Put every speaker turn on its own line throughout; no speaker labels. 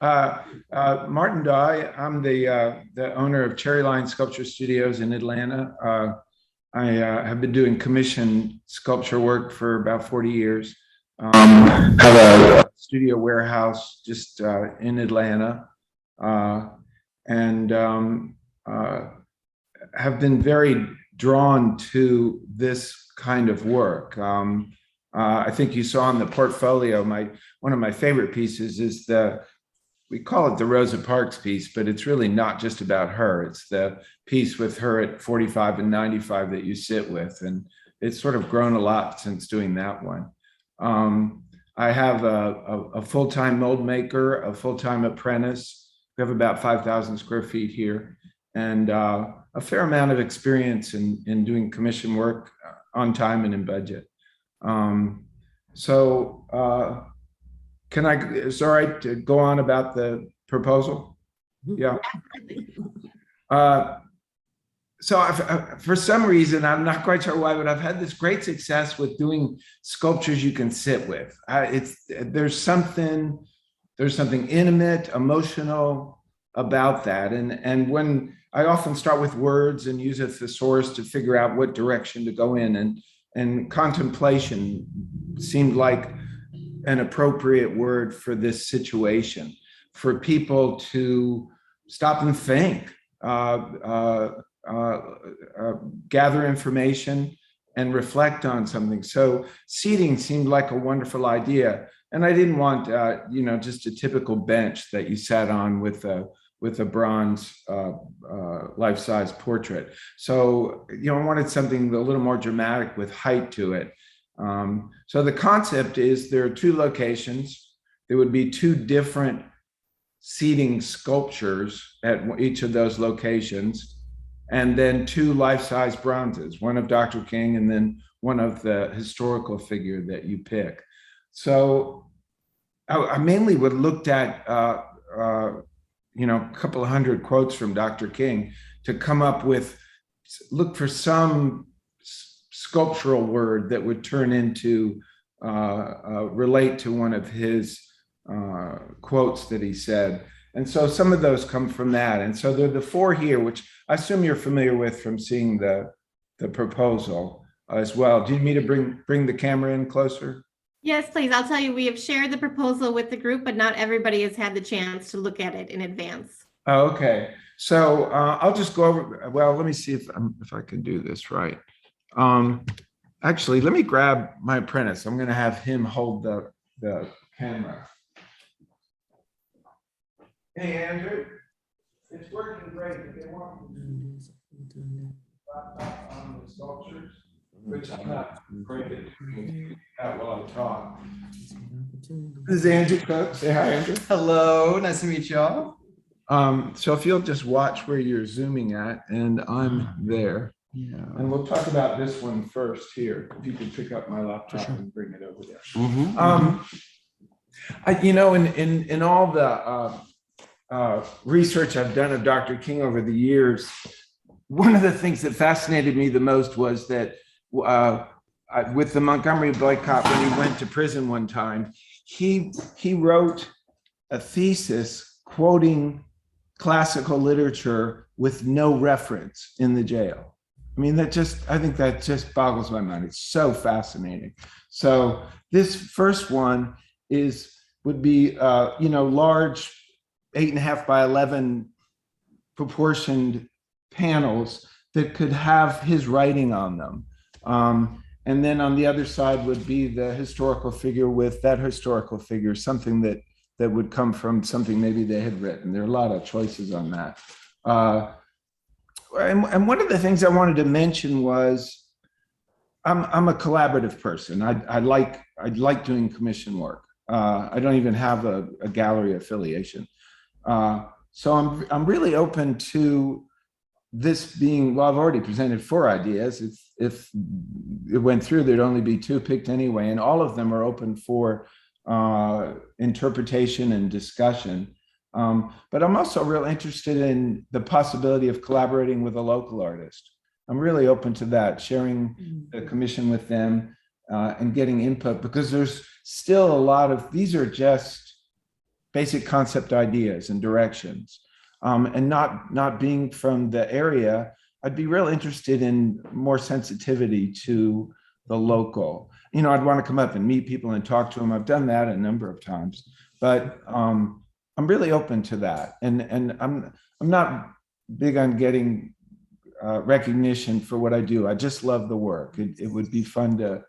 Martin Dawe. I'm the owner of Cherry Line Sculpture Studios in Atlanta. I have been doing commission sculpture work for about 40 years. Have a studio warehouse just in Atlanta, and have been very drawn to this kind of work. I think you saw in the portfolio, one of my favorite pieces is we call it the Rosa Parks piece, but it's really not just about her. It's the piece with her at 45 and 95 that you sit with. And it's sort of grown a lot since doing that one. I have a full-time mold maker, a full-time apprentice. We have about 5,000 square feet here, and a fair amount of experience in doing commission work on time and in budget. It's all right to go on about the proposal? Yeah. For some reason, I'm not quite sure why, but I've had this great success with doing sculptures you can sit with. There's something intimate, emotional about that. And when I often start with words and use a thesaurus to figure out what direction to go in, and contemplation seemed like an appropriate word for this situation, for people to stop and think, gather information and reflect on something. So seating seemed like a wonderful idea. And I didn't want, just a typical bench that you sat on with a bronze life-size portrait. So, I wanted something a little more dramatic with height to it. So the concept is there are two locations. There would be two different seating sculptures at each of those locations, and then two life-size bronzes, one of Dr. King and then one of the historical figure that you pick. So I mainly would looked at, a couple of hundred quotes from Dr. King to come up with, look for some sculptural word that would turn into, relate to one of his quotes that he said. And so some of those come from that. And so there are the four here, which I assume you're familiar with from seeing the proposal as well. Do you need me to bring the camera in closer?
Yes, please. I'll tell you, we have shared the proposal with the group, but not everybody has had the chance to look at it in advance.
Oh, okay. So I'll just go over, well, let me see if I can do this right. Actually, let me grab my apprentice. I'm going to have him hold the camera. Hey, Andrew, it's working great. If they want on the sculptures, which I'm not great at while I talk. This is Andrew Cook. Say hi, Andrew.
Hello, nice to meet y'all.
So if you'll just watch where you're zooming at, and I'm there. Yeah. And we'll talk about this one first here. If you could pick up my laptop and bring it over there. Mm-hmm. In all the research I've done of Dr. King over the years, one of the things that fascinated me the most was that with the Montgomery boycott, when he went to prison one time, he wrote a thesis quoting classical literature with no reference in the jail. I mean, I think that just boggles my mind. It's so fascinating. So this first one would be, large 8.5 by 11 proportioned panels that could have his writing on them. And then on the other side would be the historical figure with that historical figure, something that would come from something maybe they had written. There are a lot of choices on that. And one of the things I wanted to mention was I'm a collaborative person. I like doing commission work. I don't even have a gallery affiliation. So I'm really open to this being, well, I've already presented 4 ideas. If it went through, there'd only be 2 picked anyway, and all of them are open for interpretation and discussion. But I'm also real interested in the possibility of collaborating with a local artist. I'm really open to that, sharing the commission with them and getting input, because there's still a lot of, these are just basic concept ideas and directions. And not being from the area, I'd be real interested in more sensitivity to the local. I'd want to come up and meet people and talk to them. I've done that a number of times, but I'm really open to that. And I'm not big on getting recognition for what I do. I just love the work. It would be fun to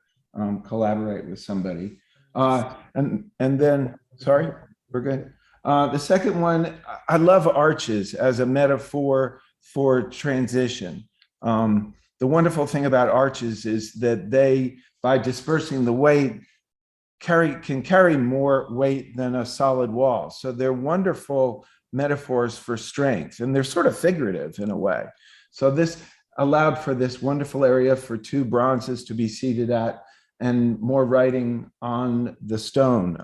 collaborate with somebody. And then, sorry, we're good. The second one, I love arches as a metaphor for transition. The wonderful thing about arches is that they, by dispersing the weight, can carry more weight than a solid wall. So they're wonderful metaphors for strength, and they're sort of figurative in a way. So this allowed for this wonderful area for two bronzes to be seated at and more writing on the stone.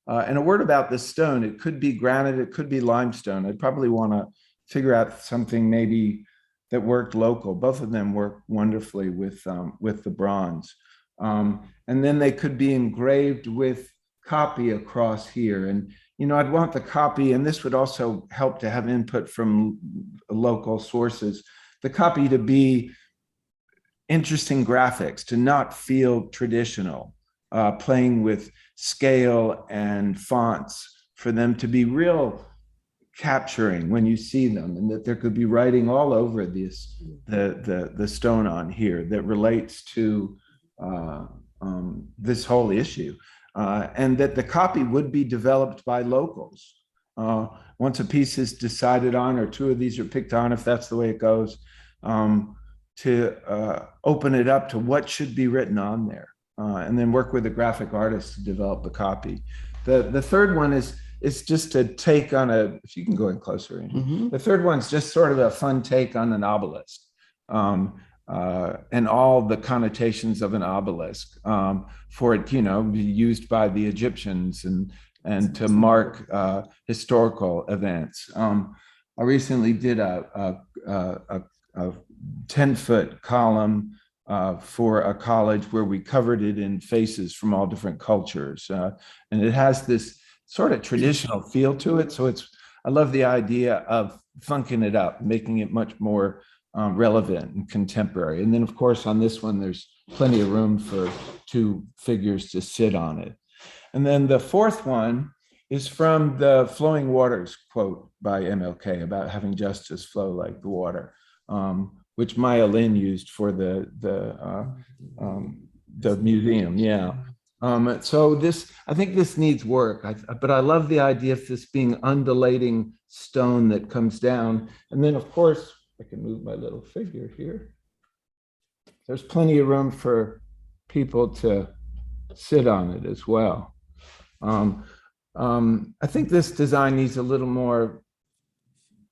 And a word about the stone, it could be granite, it could be limestone. I'd probably want to figure out something maybe that worked local. Both of them work wonderfully with the bronze. And then they could be engraved with copy across here. And, I'd want the copy, and this would also help to have input from local sources, the copy to be interesting graphics, to not feel traditional, playing with scale and fonts, for them to be real capturing when you see them, and that there could be writing all over this, the stone on here that relates to this whole issue, and that the copy would be developed by locals. Once a piece is decided on, or two of these are picked on, if that's the way it goes, to open it up to what should be written on there, and then work with a graphic artist to develop the copy. The third one is just a take on if you can go in closer. Mm-hmm. The third one's just sort of a fun take on an obelisk, and all the connotations of an obelisk, for it, be used by the Egyptians and to mark historical events. I recently did a 10-foot column for a college where we covered it in faces from all different cultures. And it has this sort of traditional feel to it. So I love the idea of funking it up, making it much more relevant and contemporary. And then, of course, on this one, there's plenty of room for two figures to sit on it. And then the fourth one is from the Flowing Waters quote by MLK about having justice flow like the water, which Maya Lin used for the museum. Yeah. So I think this needs work, but I love the idea of this being undulating stone that comes down. And then, of course, I can move my little figure here. There's plenty of room for people to sit on it as well. I think this design needs a little more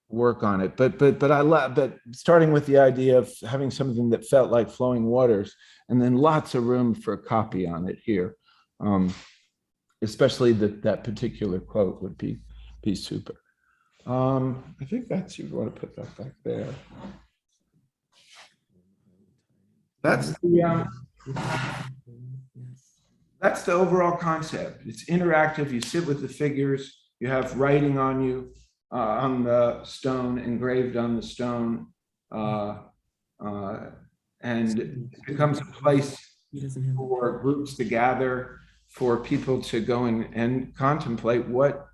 work on it, but I love, but starting with the idea of having something that felt like flowing waters, and then lots of room for a copy on it here, especially that particular quote would be super. I think that's, you want to put that back there. That's the overall concept. It's interactive. You sit with the figures. You have writing on you, on the stone, engraved on the stone, and it becomes a place for groups to gather, for people to go and contemplate what,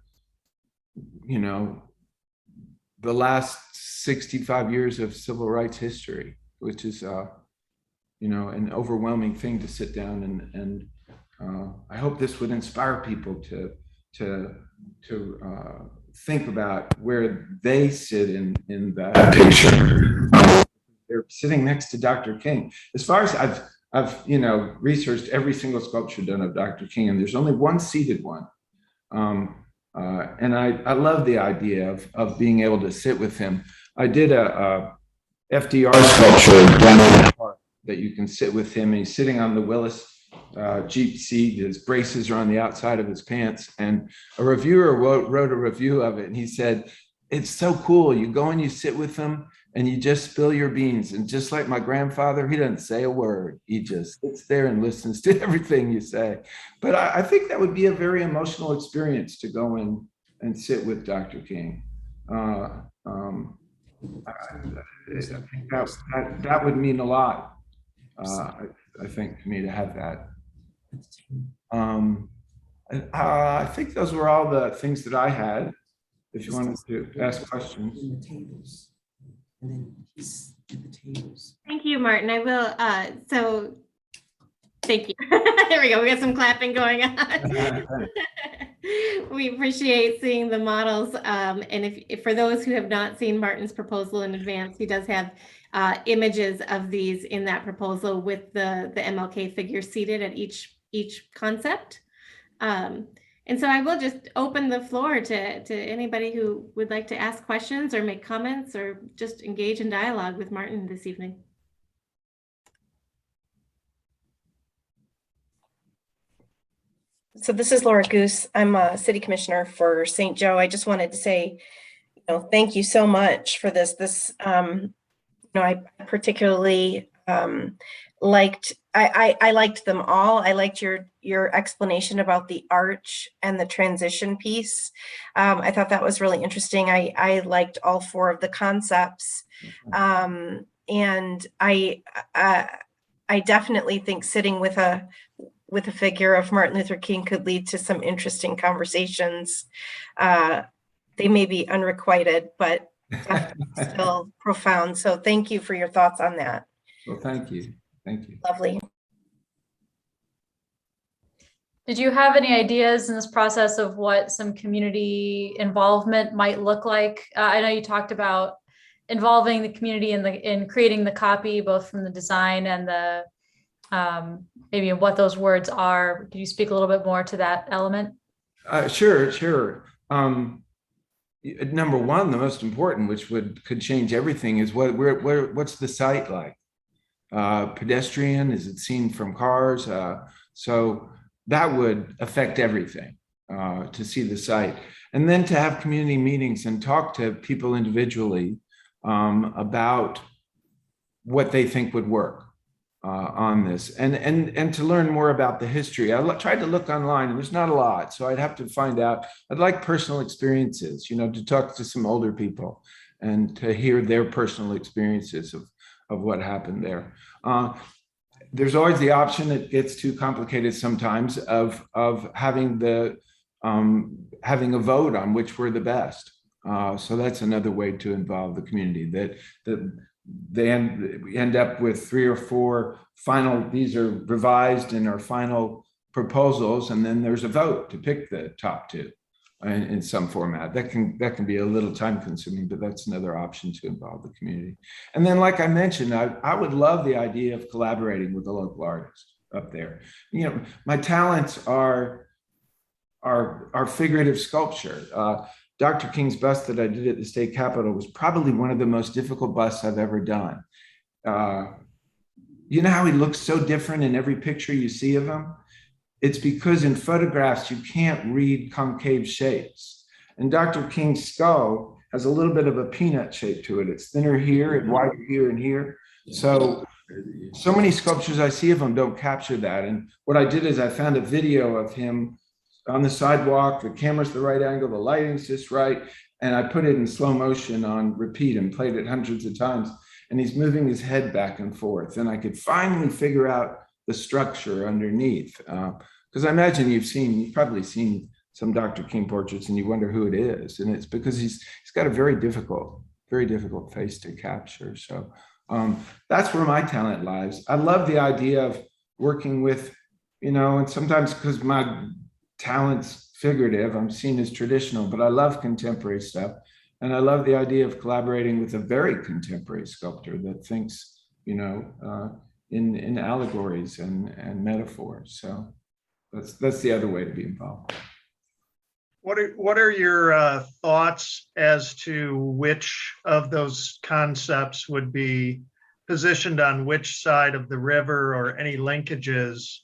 the last 65 years of civil rights history, which is, an overwhelming thing to sit down and I hope this would inspire people to think about where they sit in that picture. They're sitting next to Dr. King. As far as I've researched every single sculpture done of Dr. King, and there's only one seated one. And I love the idea of being able to sit with him. I did a FDR sculpture down in the park that you can sit with him, and he's sitting on the Willis Jeep seat. His braces are on the outside of his pants, and a reviewer wrote a review of it, and he said, "It's so cool. You go and you sit with him and you just spill your beans, and just like my grandfather, he doesn't say a word. He just sits there and listens to everything you say." But I think that would be a very emotional experience to go and sit with Dr. King. I think that would mean a lot. I think to me to have that. I think those were all the things that I had. If you wanted to ask questions.
And then he's at the tables.
Thank you, Martin. I will. So thank you. There we go. We got some clapping going on. We appreciate seeing the models. And if for those who have not seen Martin's proposal in advance, he does have images of these in that proposal with the MLK figure seated at each concept. And so I will just open the floor to anybody who would like to ask questions or make comments or just engage in dialogue with Martin this evening.
So this is Laura Goose. I'm a city commissioner for St. Joe. I just wanted to say, thank you so much for this. I particularly liked them all. I liked your explanation about the arch and the transition piece. I thought that was really interesting. I liked all four of the concepts. And I definitely think sitting with a figure of Martin Luther King could lead to some interesting conversations. They may be unrequited, but still profound. So thank you for your thoughts on that.
Well, thank you. Thank you.
Lovely.
Did you have any ideas in this process of what some community involvement might look like? I know you talked about involving the community in creating the copy, both from the design and the maybe what those words are. Could you speak a little bit more to that element?
Sure. Number one, the most important, which could change everything, is what's the site like? Pedestrian? Is it seen from cars? So that would affect everything, to see the site. And then to have community meetings and talk to people individually about what they think would work on this, and to learn more about the history. I tried to look online, and there's not a lot, so I'd have to find out. I'd like personal experiences, to talk to some older people and to hear their personal experiences of what happened there. There's always the option, it gets too complicated sometimes, of having having a vote on which were the best. So that's another way to involve the community, that we end up with 3 or 4 final, these are revised and are final proposals, and then there's a vote to pick the top 2 in some format. That can be a little time consuming, but that's another option to involve the community. And then, like I mentioned, I would love the idea of collaborating with a local artist up there. My talents are figurative sculpture. Dr. King's bust that I did at the state capitol was probably one of the most difficult busts I've ever done. You know how he looks so different in every picture you see of him? It's because in photographs, you can't read concave shapes. And Dr. King's skull has a little bit of a peanut shape to it. It's thinner here and wider here and here. So many sculptures I see of him don't capture that. And what I did is I found a video of him on the sidewalk, the camera's the right angle, the lighting's just right, and I put it in slow motion on repeat and played it hundreds of times, and he's moving his head back and forth, and I could finally figure out the structure underneath, because I imagine you've probably seen some Dr. King portraits and you wonder who it is, and it's because he's got a very difficult face to capture. So that's where my talent lies. I love the idea of working with, and sometimes because my talent's figurative, I'm seen as traditional, but I love contemporary stuff. And I love the idea of collaborating with a very contemporary sculptor that thinks, in allegories and metaphors. So that's the other way to be involved.
What are your thoughts as to which of those concepts would be positioned on which side of the river, or any linkages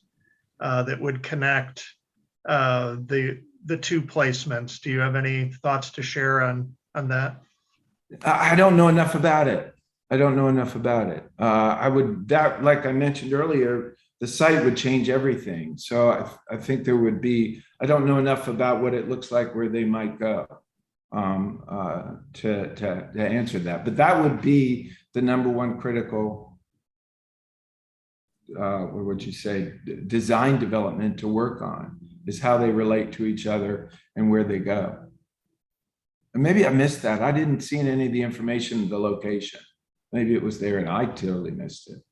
that would connect the 2 placements? Do you have any thoughts to share on that?
I don't know enough about it. I would, like I mentioned earlier, the site would change everything. So I think there would be, I don't know enough about what it looks like where they might go to answer that. But that would be the number one critical, what would you say, design development to work on, is how they relate to each other and where they go. And maybe I missed that. I didn't see any of the information in the location. Maybe it was there and I totally missed it.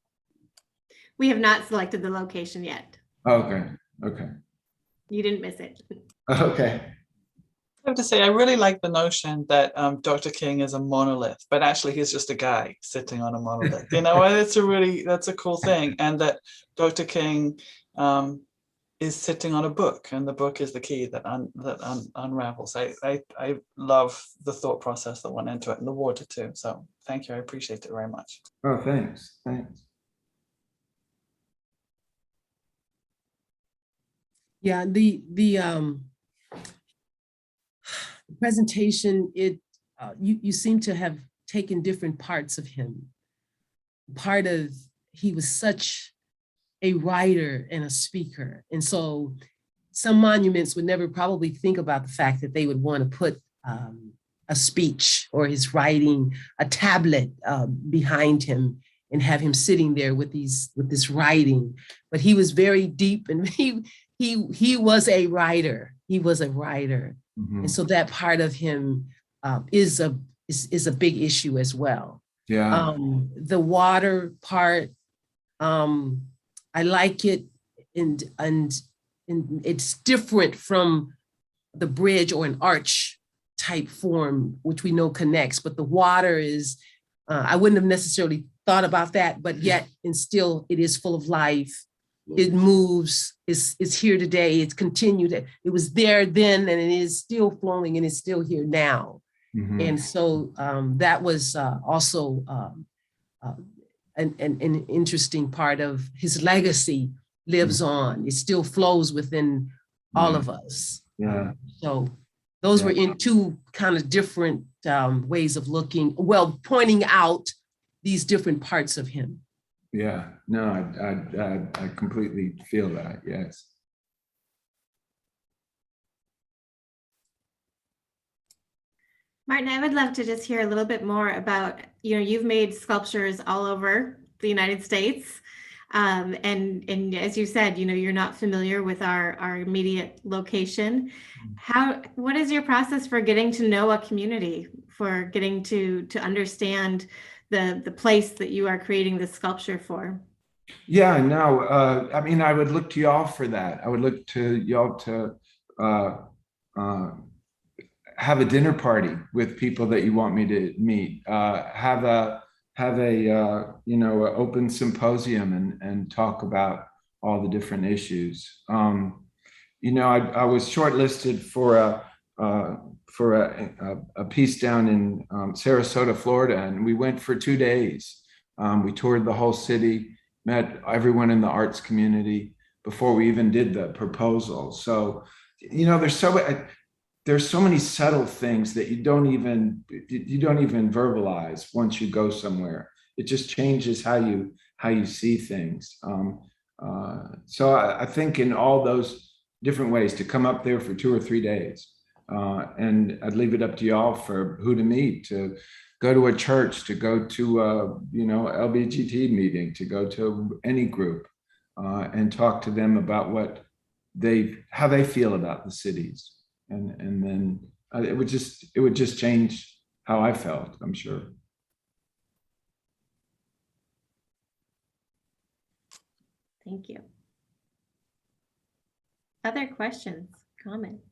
We have not selected the location yet.
Okay, okay,
You didn't miss it.
okay.
I have to say, I really like the notion that Dr. King is a monolith, but actually he's just a guy sitting on a monolith. You know, and that's a cool thing. And that Dr. King is sitting on a book, and the book is the key that unravels. I love the thought process that went into it, and the water too. So thank you, I appreciate it very much.
Oh, thanks, thanks.
Yeah, the presentation, you seem to have taken different parts of him. Part of, he was such a writer and a speaker. And so some monuments would never probably think about the fact that they would want to put a speech or his writing, a tablet behind him and have him sitting there with this writing. But he was very deep, and he was a writer. He was a writer.
Mm-hmm.
And so that part of him is a big issue as well.
Yeah.
The water part, I like it, and it's different from the bridge or an arch type form, which we know connects, but the water is, I wouldn't have necessarily thought about that, but yet, and still it is full of life. It moves, it's here today, it's continued. It was there then, and it is still flowing, and it's still here now.
Mm-hmm.
And so that was also an interesting part of his legacy lives on. It still flows within all of us.
Yeah.
So those were in two kind of different ways of looking, well, pointing out these different parts of him.
Yeah, no, I completely feel that, yes.
Martin, I would love to just hear a little bit more about, you've made sculptures all over the United States. And as you said, you're not familiar with our immediate location. What is your process for getting to know a community, for getting to understand the place that you are creating the sculpture for?
Yeah, no, I mean, I would look to y'all for that. I would look to y'all to have a dinner party with people that you want me to meet, have a open symposium and talk about all the different issues. I was shortlisted for a piece down in Sarasota, Florida, and we went for 2 days. We toured the whole city, met everyone in the arts community before we even did the proposal. So, there's so many subtle things that you don't even verbalize once you go somewhere. It just changes how you see things. So I think in all those different ways, to come up there for 2 or 3 days, and I'd leave it up to y'all for who to meet, to go to a church, to go to a LBGT meeting, to go to any group, and talk to them about how they feel about the cities. And then it would just change how I felt, I'm sure.
Thank you. Other questions, comments?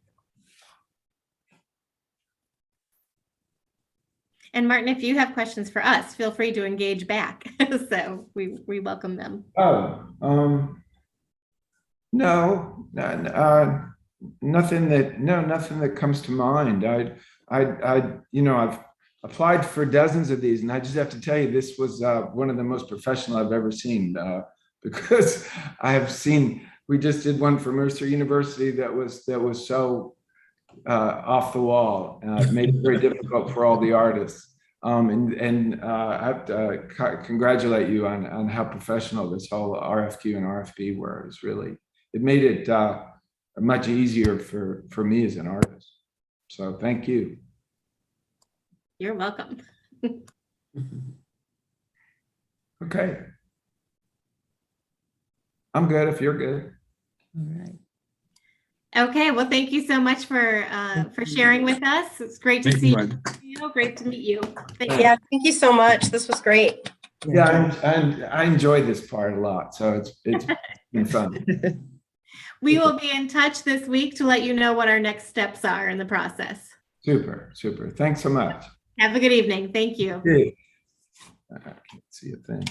And Martin, if you have questions for us, feel free to engage back. So we welcome them.
No, nothing that comes to mind. I've applied for dozens of these, and I just have to tell you, this was one of the most professional I've ever seen, because we just did one for Mercer University that was so off the wall. It made it very difficult for all the artists. I have to congratulate you on how professional this whole RFQ and RFP were. It made it much easier for me as an artist. So thank you.
You're welcome.
Okay. I'm good if you're good.
All right.
Okay, well, thank you so much for sharing with us. It's great to see you. Great to meet you. Thank you.
Yeah, thank you so much. This was great.
Yeah, I enjoyed this part a lot. So it's been fun.
We will be in touch this week to let you know what our next steps are in the process.
Super. Thanks so much.
Have a good evening. Thank you.
I can't see a thing.